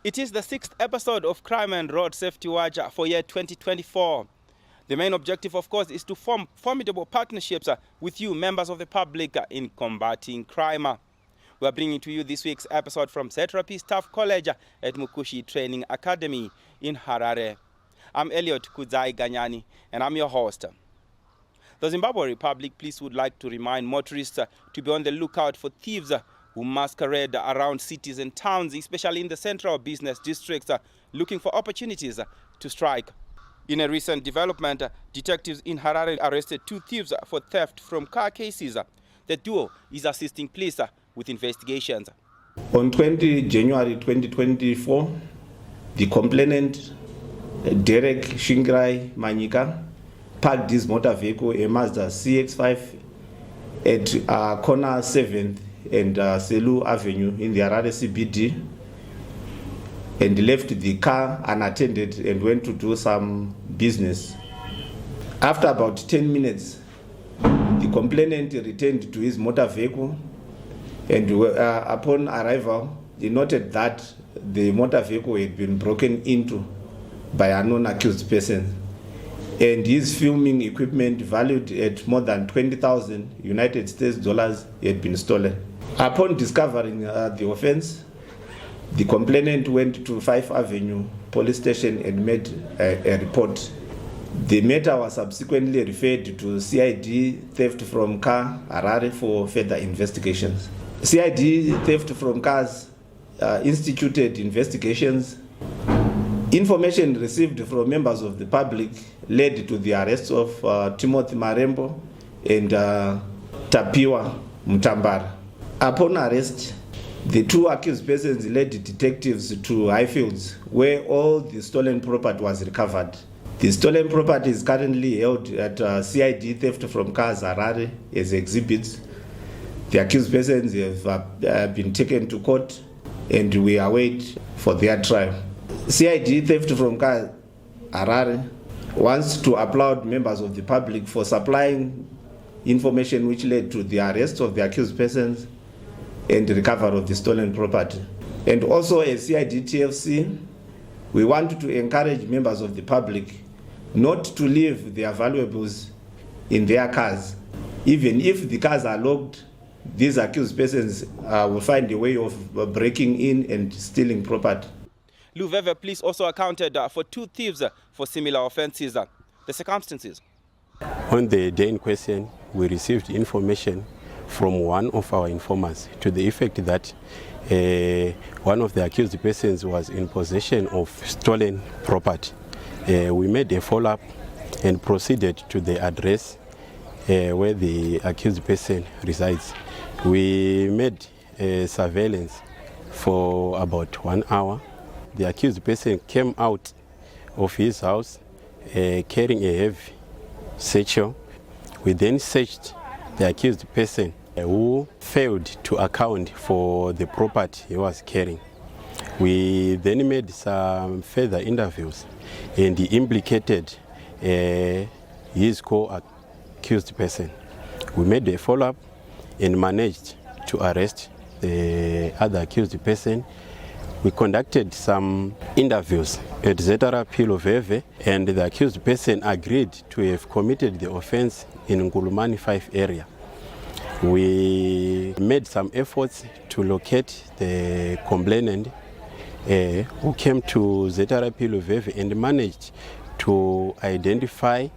It is the 6th episode of Crime and Road Safety Watch for year 2024. The main objective, of course, is to form formidable partnerships with you, members of the public, in combating crime. We are bringing to you this week's episode from Z25E Staff College at Mukushi Training Academy in Harare. I'm Elliot Kudzai Ganyani, and I'm your host. The Zimbabwe Republic Police would like to remind motorists to be on the lookout for thieves who masquerade around cities and towns, especially in the central business districts, looking for opportunities to strike. In a recent development, detectives in Harare arrested 2 thieves for theft from car cases. The duo is assisting police with investigations. On 20 January 2024, the complainant, Derek Shingrai Manyika, parked his motor vehicle, a Mazda CX-5, at corner 7th and Selu Avenue in the Harare CBD, and left the car unattended and went to do some business. After about 10 minutes, the complainant returned to his motor vehicle, and upon arrival, he noted that the motor vehicle had been broken into by a non-accused person, and his filming equipment valued at more than 20,000 United States dollars had been stolen. Upon discovering the offense, the complainant went to 5th Avenue Police Station and made a report. The matter was subsequently referred to CID Theft from Car Harare for further investigations. CID Theft from Cars instituted investigations. Information received from members of the public led to the arrests of Timothy Marembo and Tapiwa Mutambara. Upon arrest, the 2 accused persons led detectives to Highfields, where all the stolen property was recovered. The stolen property is currently held at CID Theft from Cars Harare as exhibits. The accused persons have been taken to court, and we await for their trial. CID Theft from Cars Harare wants to applaud members of the public for supplying information which led to the arrest of the accused persons and the recovery of the stolen property. And also, as CID TFC, we want to encourage members of the public not to leave their valuables in their cars. Even if the cars are locked, these accused persons will find a way of breaking in and stealing property. Luveve Police also accounted for 2 thieves for similar offenses. The circumstances. On the day in question, we received information from one of our informants to the effect that one of the accused persons was in possession of stolen property. We made a follow-up and proceeded to the address where the accused person resides. We made surveillance for about 1 hour. The accused person came out of his house carrying a heavy satchel. We then searched the accused person who failed to account for the property he was carrying. We then made some further interviews, and he implicated his co-accused person. We made a follow-up and managed to arrest the other accused person. We conducted some interviews at Z25E05 Loveve, and the accused person agreed to have committed the offense in Ngulumani 5 area. We made some efforts to locate the complainant who came to Z25E05 Loveve and managed to identify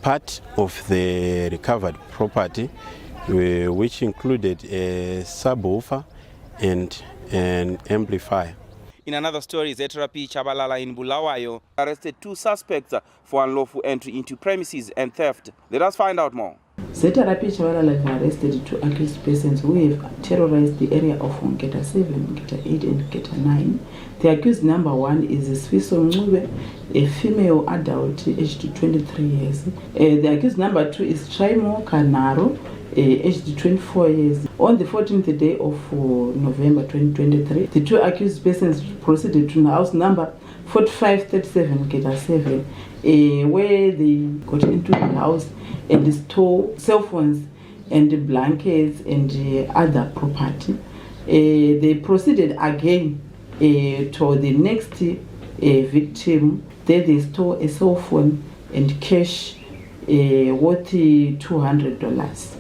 part of the recovered property, which included a subwoofer and an amplifier. In another story, Z25E Chabalala in Bulawayo arrested 2 suspects for unlawful entry into premises and theft. Let us find out more. Z25E Chabalala have arrested 2 accused persons who have terrorized the area of Ngeta 7, Ngeta 8 and Ngeta 9. The accused number 1 is Sfiso Ngube, a female adult aged 23 years. The accused number 2 is Traimo Kanaro, aged 24 years. On the 14th day of November 2023, the 2 accused persons proceeded to house number 4537 Ngeta 7, where they got into the house and stole cell phones and blankets and other property. They proceeded again to the next victim. There they stole a cell phone and cash worth $200.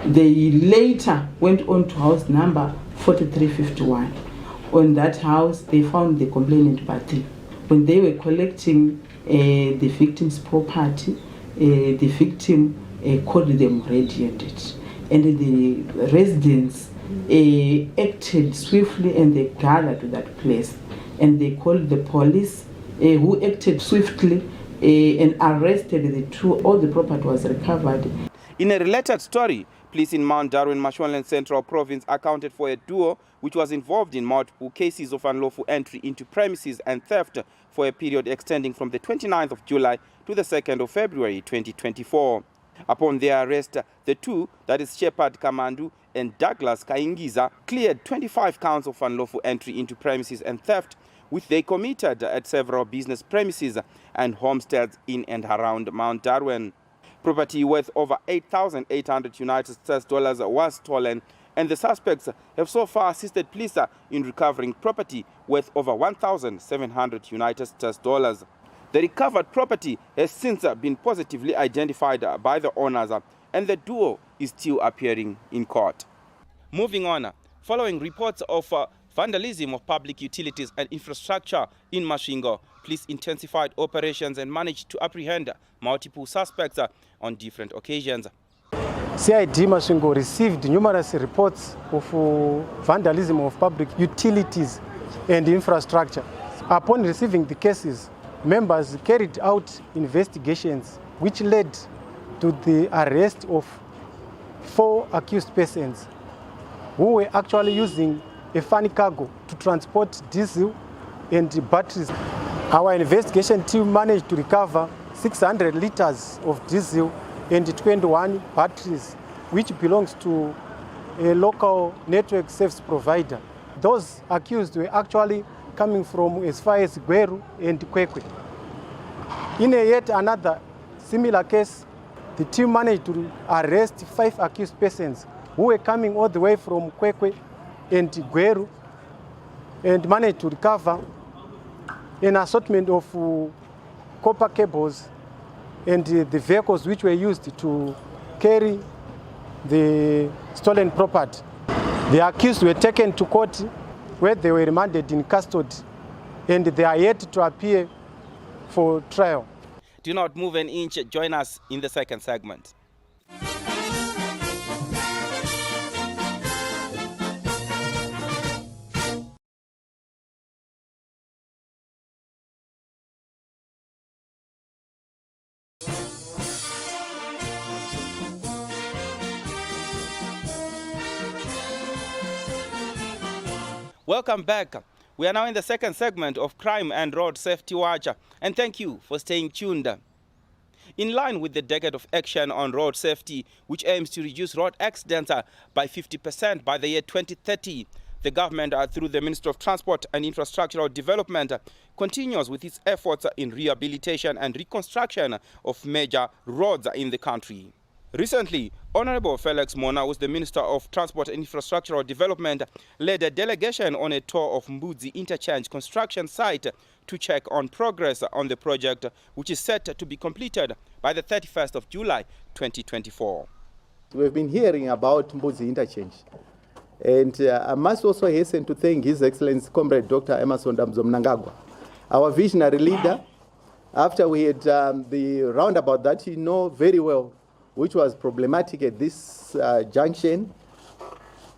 They later went on to house number 4351. On that house, they found the complainant party. When they were collecting the victim's property, the victim called them red-handed. And the residents acted swiftly and they gathered to that place. And they called the police, who acted swiftly and arrested the two. All the property was recovered. In a related story, police in Mount Darwin, Mashonaland Central Province accounted for a duo which was involved in multiple cases of unlawful entry into premises and theft for a period extending from the 29th of July to the 2nd of February 2024. Upon their arrest, the two, that is Shepard Kamandu and Douglas Kaingiza, cleared 25 counts of unlawful entry into premises and theft, which they committed at several business premises and homesteads in and around Mount Darwin. Property worth over 8,800 United States dollars was stolen, and the suspects have so far assisted police in recovering property worth over 1,700 United States dollars. The recovered property has since been positively identified by the owners, and the duo is still appearing in court. Moving on, following reports of vandalism of public utilities and infrastructure in Masvingo, police intensified operations and managed to apprehend multiple suspects on different occasions. CID Masvingo received numerous reports of vandalism of public utilities and infrastructure. Upon receiving the cases, members carried out investigations which led to the arrest of 4 accused persons who were actually using a funny cargo to transport diesel and batteries. Our investigation team managed to recover 600 liters of diesel and 21 batteries, which belongs to a local network service provider. Those accused were actually coming from as far as Gweru and Kwekwe. In yet another similar case, the team managed to arrest 5 accused persons who were coming all the way from Kwekwe and Gweru and managed to recover an assortment of copper cables and the vehicles which were used to carry the stolen property. The accused were taken to court where they were remanded in custody, and they are yet to appear for trial. Do not move an inch. Join us in the second segment. Welcome back. We are now in the second segment of Crime and Road Safety Watch, and thank you for staying tuned. In line with the decade of action on road safety, which aims to reduce road accidents by 50% by the year 2030, the government, through the Ministry of Transport and Infrastructural Development, continues with its efforts in rehabilitation and reconstruction of major roads in the country. Recently, Honorable Felix Mona, who is the Minister of Transport and Infrastructural Development, led a delegation on a tour of Mbudzi Interchange construction site to check on progress on the project, which is set to be completed by the 31st of July 2024. We've been hearing about Mbudzi Interchange, and I must also hasten to thank His Excellency Comrade Dr. Emerson Damzo Mnangagwa, our visionary leader. After we had the roundabout that you know very well, which was problematic at this junction,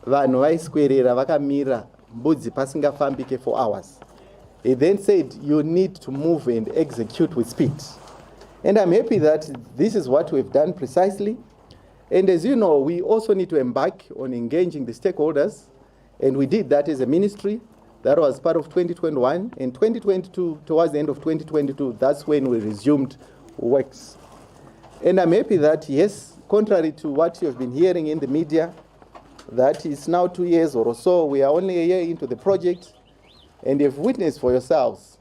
vanhu vaiswerera vakamira mbudzi pasingafambike for hours. He then said, you need to move and execute with speed. And I'm happy that this is what we've done precisely. And as you know, we also need to embark on engaging the stakeholders, and we did that as a ministry. That was part of 2021. In 2022, towards the end of 2022, that's when we resumed works. And I'm happy that, yes, contrary to what you have been hearing in the media, that it's now 2 years or so, we are only a year into the project, and you've witnessed for yourselves.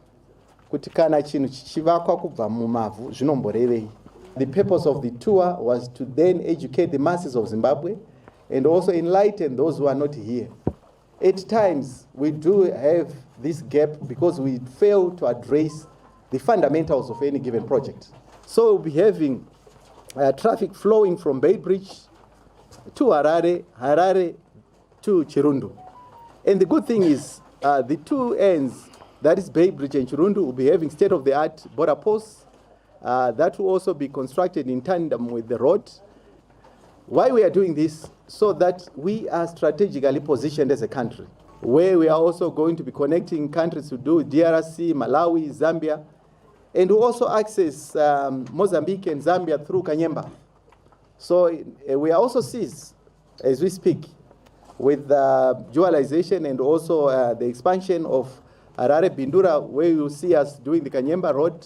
The purpose of the tour was to then educate the masses of Zimbabwe and also enlighten those who are not here. At times, we do have this gap because we fail to address the fundamentals of any given project. So we'll be having traffic flowing from Bay Bridge to Harare, Harare to Chirundu. And the good thing is the two ends, that is Bay Bridge and Chirundu, will be having state-of-the-art border posts that will also be constructed in tandem with the road. Why we are doing this? So that we are strategically positioned as a country, where we are also going to be connecting countries to do DRC, Malawi, Zambia, and we also access Mozambique and Zambia through Kanyemba. So we are also seized, as we speak, with dualization and also the expansion of Harare Bindura, where you see us doing the Kanyemba road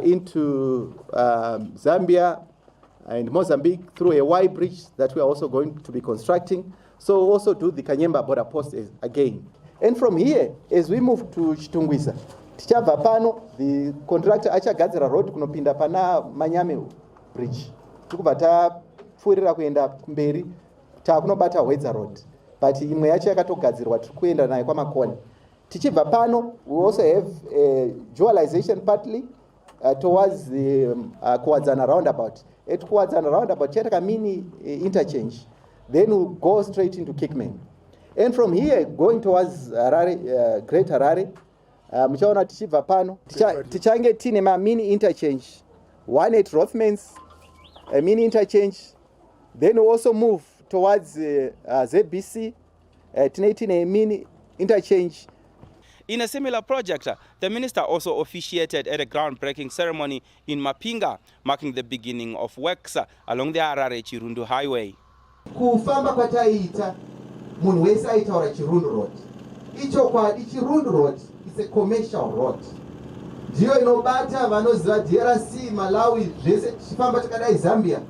into Zambia and Mozambique through a Y bridge that we are also going to be constructing. So we'll also do the Kanyemba border post again. And from here, as we move to Chitungwisa, tichabva pano, the contractor achagadzira road kunopinda pana Manyame bridge. Tikubva tapfuurira kuenda mberi takunobata Hwedza road. But imwe yacho yakatogadzirwa tiri kuenda nayo kwamakoni. Tichibva pano, we also have a dualization partly towards the Kuwadzana roundabout. At Kuwadzana roundabout, Chetaka mini interchange. Then we'll go straight into Kickman. And from here, going towards Harare, Great Harare, Mchaona tichibva pano, tichange tine ma mini interchange. One at Rothmans, a mini interchange. Then we'll also move towards ZBC, tine a mini interchange. In a similar project, the minister also officiated at a groundbreaking ceremony in Mapinga, marking the beginning of works along the Harare-Chirundu highway. Kufamba kwataita munhu wese aitaura Chirundu road. Ichokwadi Chirundu road is a commercial road. Ndiyo inobata vanoziva DRC, Malawi, zvese tichifamba takadai Zambia.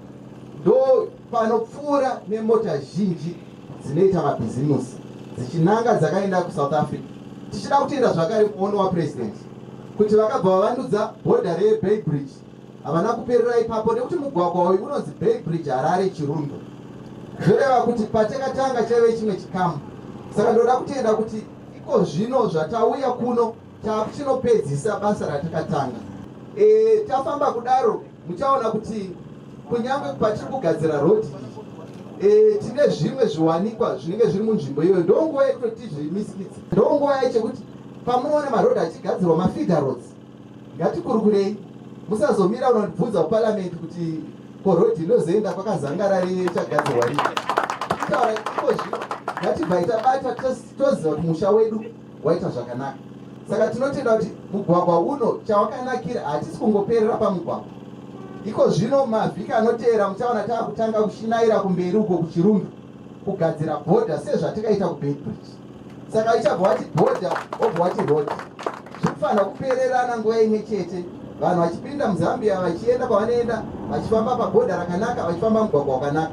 Ndo panopfuura nemota zhinji dzinoita mabhizimusi dzichinanga dzakaenda kuSouth Africa. Tichida kutenda zvakare muono waPresident kuti vakabva vavandudza bhodha reBay Bridge havana kuperera ipapo nekuti mugwagwa uyu unonzi Bay Bridge Harare Chirundu. Zvoreva kuti patakatanga chaive chimwe chikamu. Saka ndoda kutenda kuti iko zvino zvatauya kuno takuchinopedzisa basa ratakatanga. Tafamba kudaro muchaona kuti kunyange patiri kugadzira road tine zvimwe zviwanikwa zvinenge zviri munzvimbo iyoyo. Ndonguva yekutoti zvimisikidzi. Ndonguva yechekuti pamunoona marodhi achigadzirwa mafeeder roads, ngatikurukurei. Musazomira unobvunza kuparliament kuti ko road inozoenda kwakazangarari chagadzirwa rii. Kutaura iko zvino ngatibva itabata toziva kuti musha wedu waita zvakanaka. Saka tinotenda kuti mugwagwa uno chawakanakira hatisi kungoperera pamugwagwa. Iko zvino mavhiki anoteera muchaona taakutanga kushinaira kumberi uko kuChirundu kugadzira bhodha sezvatakaita kuBay Bridge. Saka ichabva wati bhodha obva wati road. Zvinofanira kupererana nguva imwe chete. Vanhu vachipinda muZambia vachienda kwavanoenda vachifamba pabhodha rakanaka vachifamba mugwagwa wakanaka.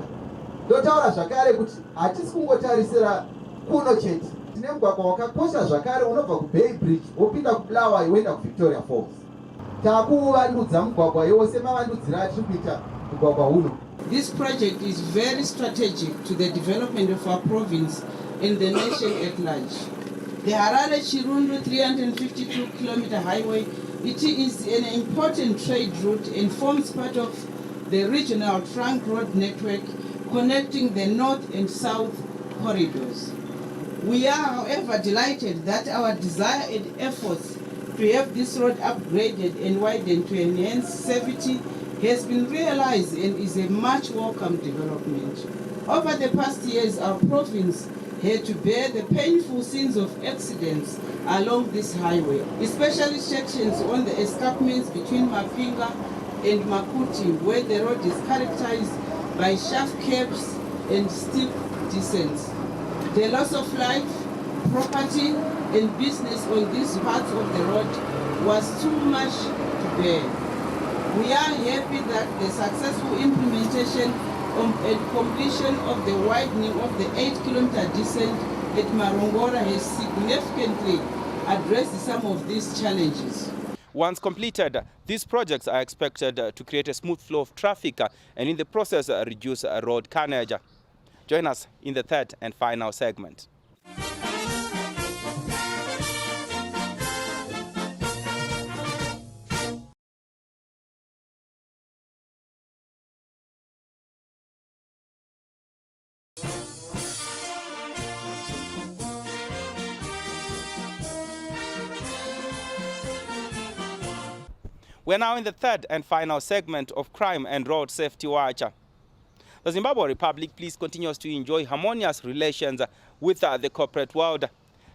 Ndotaura zvakare kuti hatisi kungotarisira kuno chete. Tine mugwagwa wakakosha zvakare unobva kuBay Bridge wopinda kuBulawayo woenda kuVictoria Falls. This project is very strategic to the development of our province and the nation at large. The Harare-Chirundu 352-kilometer highway, it is an important trade route and forms part of the regional trunk road network connecting the north and south corridors. We are, however, delighted that our desire and efforts to have this road upgraded and widened to enhance safety has been realized and is a much welcome development. Over the past years, our province had to bear the painful scenes of accidents along this highway, especially sections on the escarpments between Mapinga and Makuti, where the road is characterized by sharp curves and steep descents. The loss of life, property, and business on these parts of the road was too much to bear. We are happy that the successful implementation and completion of the widening of the 8-kilometer descent at Marongora has significantly addressed some of these challenges. Once completed, these projects are expected to create a smooth flow of traffic and in the process reduce road carnage. Join us in the third and final segment. We're now in the third and final segment of Crime and Road Safety Watch. The Zimbabwe Republic Police continues to enjoy harmonious relations with the corporate world.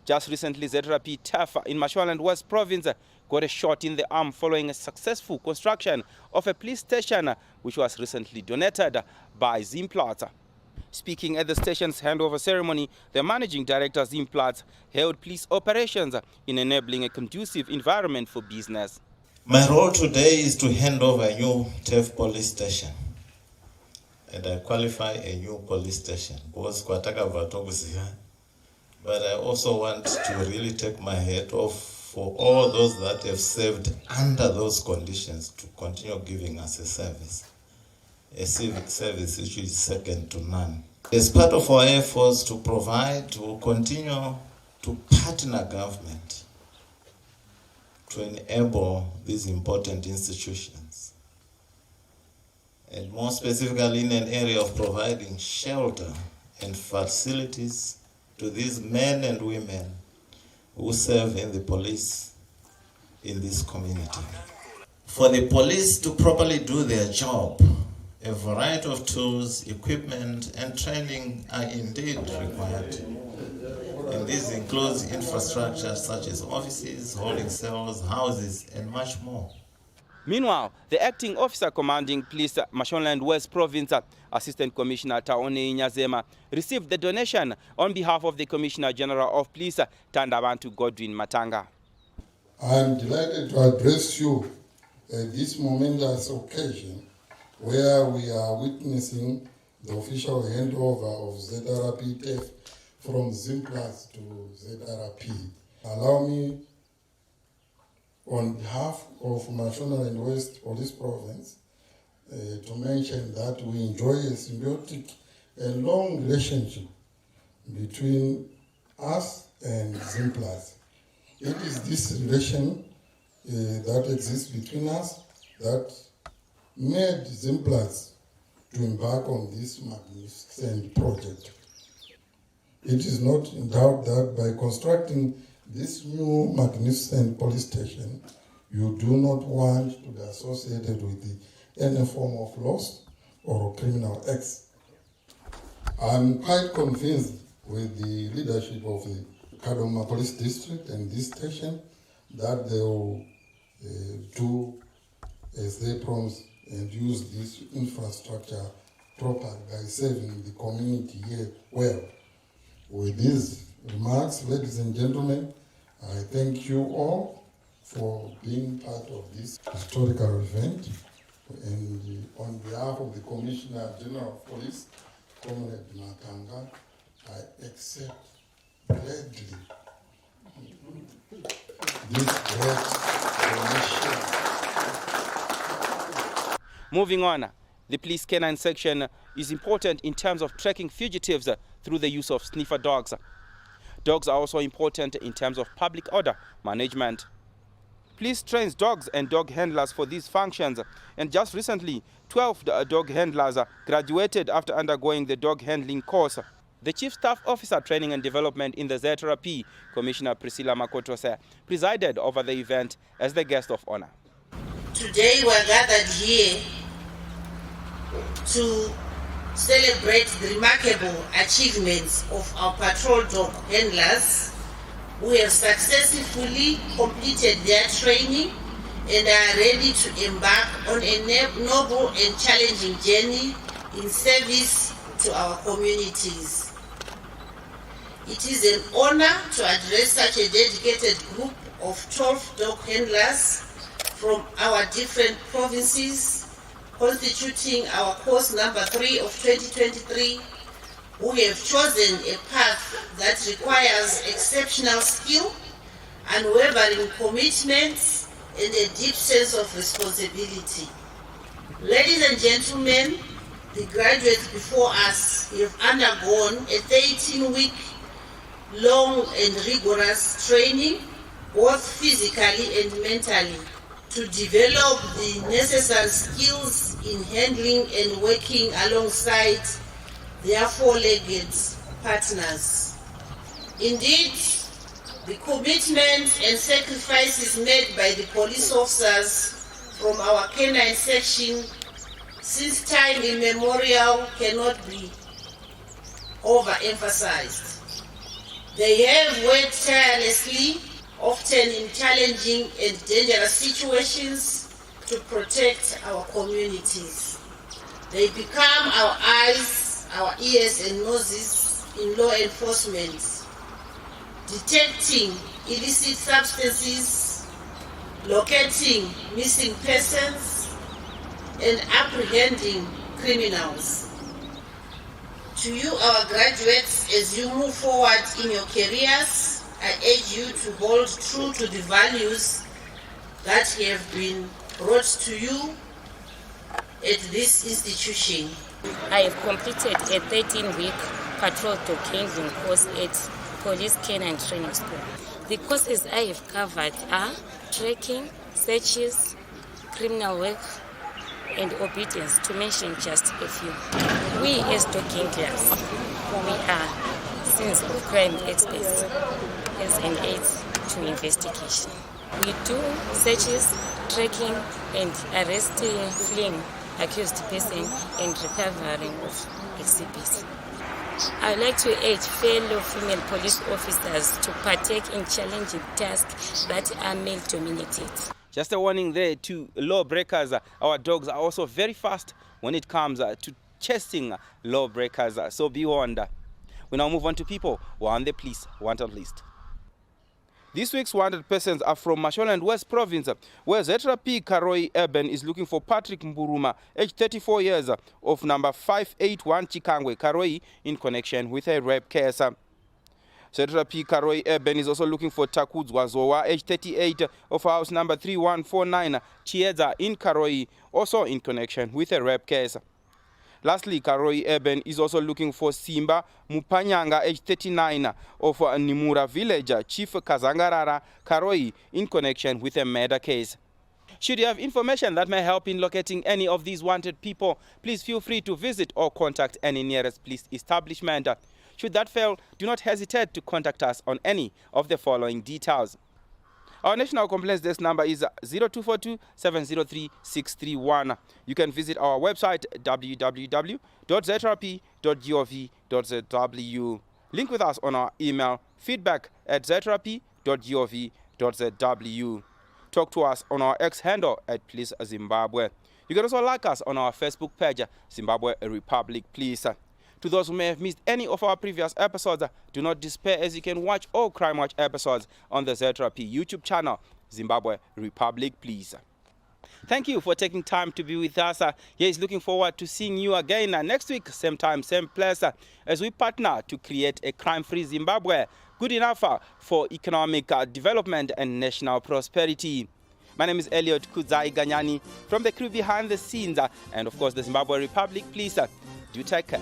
Just recently, ZRP TAF in Mashonaland West Province got a shot in the arm following a successful construction of a police station which was recently donated by Zimplats. Speaking at the station's handover ceremony, the managing director Zimplats held police operations in enabling a conducive environment for business. My role today is to hand over a new TAF police station. And I qualify a new police station. But I also want to really take my hat off for all those that have served under those conditions to continue giving us a civic service which is second to none. As part of our efforts to provide, to continue to partner government to enable these important institutions, and more specifically in an area of providing shelter and facilities to these men and women who serve in the police in this community. For the police to properly do their job, a variety of tools, equipment, and training are indeed required. And this includes infrastructure such as offices, holding cells, houses, and much more. Meanwhile, the acting officer commanding police Mashonaland West Province, Assistant Commissioner Taone Nyazema, received the donation on behalf of the Commissioner General of Police, Tandabantu Godwin Matanga. I am delighted to address you at this momentous occasion where we are witnessing the official handover of ZRP TAF from Zimplats to ZRP. Allow me, on behalf of Mashonaland West Police Province, to mention that we enjoy a symbiotic and long relationship between us and Zimplats. It is this relation that exists between us that made Zimplats to embark on this magnificent project. It is not in doubt that by constructing this new magnificent police station, you do not want to be associated with any form of loss or criminal acts. I'm quite convinced with the leadership of the Kadoma Police District and this station that they will do as they promise and use this infrastructure properly by serving the community here well. With these remarks, ladies and gentlemen, I thank you all for being part of this historical event. And on behalf of the Commissioner General of Police, Comrade Matanga, I accept gladly this great donation. Moving on, the police canine section is important in terms of tracking fugitives through the use of sniffer dogs. Dogs are also important in terms of public order management. Police trains dogs and dog handlers for these functions, and just recently 12 dog handlers graduated after undergoing the dog handling course. The Chief Staff Officer Training and Development in the ZRP, Commissioner Priscilla Makotose, presided over the event as the guest of honor. Today we are gathered here to celebrate the remarkable achievements of our patrol dog handlers who have successfully completed their training and are ready to embark on a noble and challenging journey in service to our communities. It is an honor to address such a dedicated group of 12 dog handlers from our different provinces, constituting our course number 3 of 2023, who have chosen a path that requires exceptional skill, unwavering commitment, and a deep sense of responsibility. Ladies and gentlemen, the graduates before us have undergone a 13-week long and rigorous training, both physically and mentally, to develop the necessary skills in handling and working alongside their four-legged partners. Indeed, the commitment and sacrifices made by the police officers from our canine section since time immemorial cannot be overemphasized. They have worked tirelessly, often in challenging and dangerous situations, to protect our communities. They become our eyes, our ears and noses in law enforcement, detecting illicit substances, locating missing persons, and apprehending criminals. To you, our graduates, as you move forward in your careers, I urge you to hold true to the values that have been brought to you at this institution. I have completed a 13-week patrol dog handling course at Police Canine Training School. The courses I have covered are tracking, searches, criminal work, and obedience, to mention just a few. We as dog handlers, we are scenes of crime experts as an aid to investigation. We do searches, tracking, and arresting fleeing accused person and recovering of exhibits. I would like to urge fellow female police officers to partake in challenging tasks that are male-dominated. Just a warning there to lawbreakers. Our dogs are also very fast when it comes to chasing lawbreakers, so be warned. We now move on to people who are on the police wanted list. This week's wanted persons are from Mashonaland West Province, where Zetra P. Karoi Urban is looking for Patrick Mburuma, aged 34 years, of number 581 Chikangwe, Karoi, in connection with a rape case. Zetra P. Karoi Urban is also looking for Takudzwa Zowa, aged 38, of house number 3149 Chieza in Karoi, also in connection with a rape case. Lastly, Karoi Urban is also looking for Simba Mupanyanga, aged 39, of Nimura Village, Chief Kazangarara, Karoi, in connection with a murder case. Should you have information that may help in locating any of these wanted people, please feel free to visit or contact any nearest police establishment. Should that fail, do not hesitate to contact us on any of the following details. Our national complaints desk number is 0242 703 631. You can visit our website www.zetrap.gov.zw. Link with us on our email feedback@zetrap.gov.zw. Talk to us on our X handle @Police Zimbabwe. You can also like us on our Facebook page, Zimbabwe Republic Police. To those who may have missed any of our previous episodes, do not despair, as you can watch all Crime Watch episodes on the Zetra P YouTube channel, Zimbabwe Republic Police. Thank you for taking time to be with us. He's looking forward to seeing you again next week, same time, same place, as we partner to create a crime-free Zimbabwe, good enough for economic development and national prosperity. My name is Elliot Kudzai Ganyani from the crew behind the scenes, and of course the Zimbabwe Republic Police. Do take care.